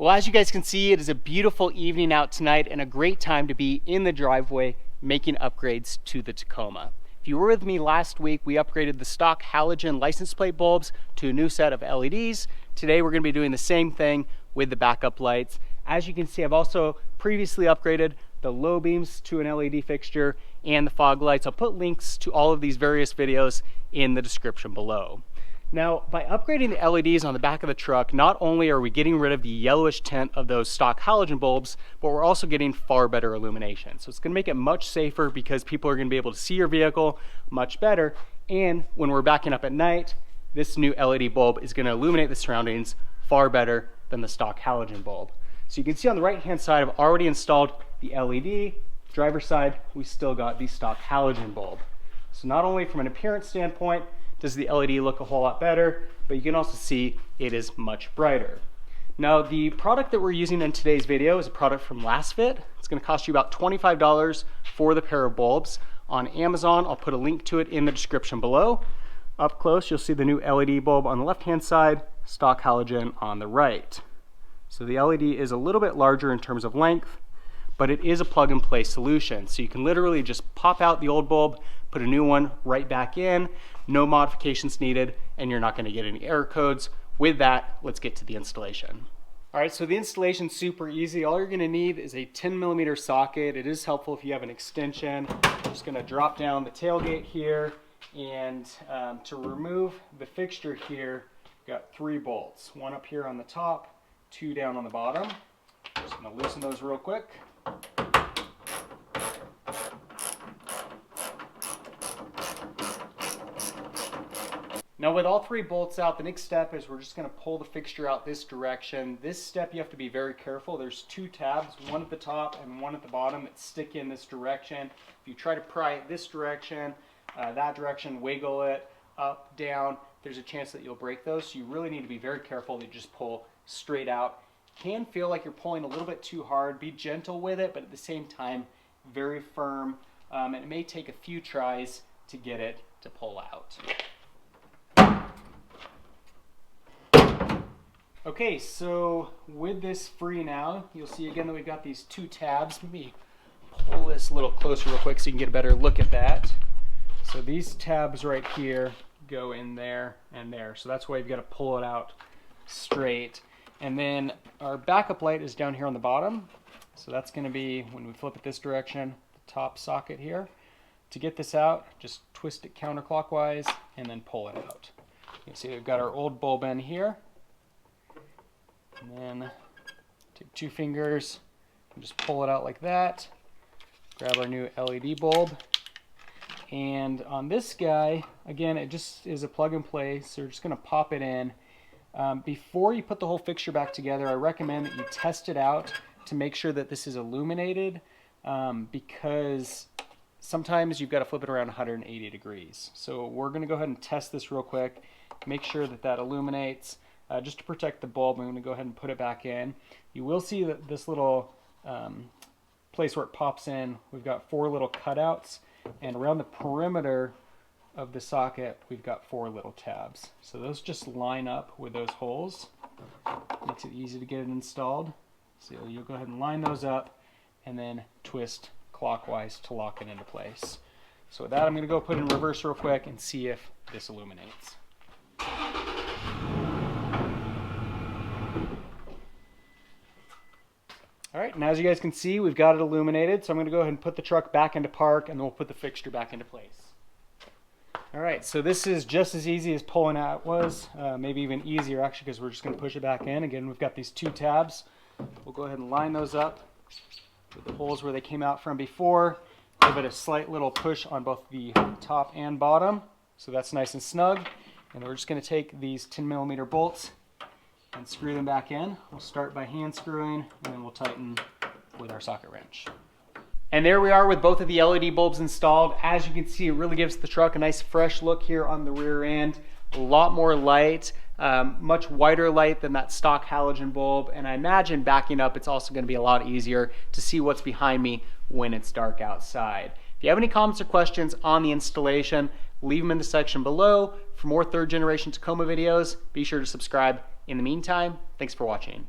Well, as you guys can see, it is a beautiful evening out tonight and a great time to be in the driveway making upgrades to the Tacoma. If you were with me last week, we upgraded the stock halogen license plate bulbs to a new set of LEDs. Today we're going to be doing the same thing with the backup lights. As you can see, I've also previously upgraded the low beams to an LED fixture and the fog lights. I'll put links to all of these various videos in the description below. Now, by upgrading the LEDs on the back of the truck, not only are we getting rid of the yellowish tint of those stock halogen bulbs, but we're also getting far better illumination. So it's going to make it much safer because people are going to be able to see your vehicle much better. And when we're backing up at night, this new LED bulb is going to illuminate the surroundings far better than the stock halogen bulb. So you can see on the right-hand side, I've already installed the LED. Driver's side, we still got the stock halogen bulb. So not only from an appearance standpoint, does the LED look a whole lot better, but you can also see it is much brighter. Now, the product that we're using in today's video is a product from LastFit. It's going to cost you about $25 for the pair of bulbs. On Amazon, I'll put a link to it in the description below. Up close, you'll see the new LED bulb on the left-hand side, stock halogen on the right. So the LED is a little bit larger in terms of length, but it is a plug-and-play solution. So you can literally just pop out the old bulb, put a new one right back in, no modifications needed, and you're not going to get any error codes. With that, let's get to the installation. All right, so the installation's super easy. All you're going to need is a 10mm socket. It is helpful if you have an extension. I'm just going to drop down the tailgate here, and to remove the fixture here, we've got 3 bolts. One up here on the top, 2 down on the bottom. Just going to loosen those real quick. Now with all 3 bolts out, the next step is we're just going to pull the fixture out this direction. This step you have to be very careful. There's 2 tabs, one at the top and one at the bottom that stick in this direction. If you try to pry it this direction, that direction, wiggle it up, down, there's a chance that you'll break those. So you really need to be very careful to just pull straight out. Can feel like you're pulling a little bit too hard. Be gentle with it, but at the same time, very firm. And it may take a few tries to get it to pull out. Okay, so with this free now, you'll see again that we've got these 2 tabs. Let me pull this a little closer real quick so you can get a better look at that. So these tabs right here go in there and there. So that's why you've got to pull it out straight. And then our backup light is down here on the bottom. So that's going to be, when we flip it this direction, the top socket here. To get this out, just twist it counterclockwise and then pull it out. You can see we've got our old bulb in here. And then take 2 fingers and just pull it out like that. Grab our new LED bulb. And on this guy, again, it just is a plug and play, so we're just going to pop it in. Before you put the whole fixture back together, I recommend that you test it out to make sure that this is illuminated, because sometimes you've got to flip it around 180 degrees. So we're going to go ahead and test this real quick, make sure that that illuminates. Just to protect the bulb, I'm going to go ahead and put it back in. You will see that this little place where it pops in, we've got 4 little cutouts, and around the perimeter of the socket, we've got 4 little tabs. So those just line up with those holes. Makes it easy to get it installed. So you'll go ahead and line those up and then twist clockwise to lock it into place. So with that, I'm going to go put it in reverse real quick and see if this illuminates. All right, and as you guys can see, we've got it illuminated. So I'm going to go ahead and put the truck back into park, and then we'll put the fixture back into place. All right, so this is just as easy as pulling out was, maybe even easier actually, because we're just going to push it back in. Again, we've got these 2 tabs. We'll go ahead and line those up with the holes where they came out from before. Give it a slight little push on both the top and bottom, so that's nice and snug. And we're just going to take these 10mm bolts and screw them back in. We'll start by hand screwing, and then we'll tighten with our socket wrench. And there we are with both of the LED bulbs installed. As you can see, it really gives the truck a nice fresh look here on the rear end. A lot more light, much wider light than that stock halogen bulb. And I imagine backing up, it's also going to be a lot easier to see what's behind me when it's dark outside. If you have any comments or questions on the installation, leave them in the section below. For more 3rd generation Tacoma videos, be sure to subscribe. In the meantime, thanks for watching.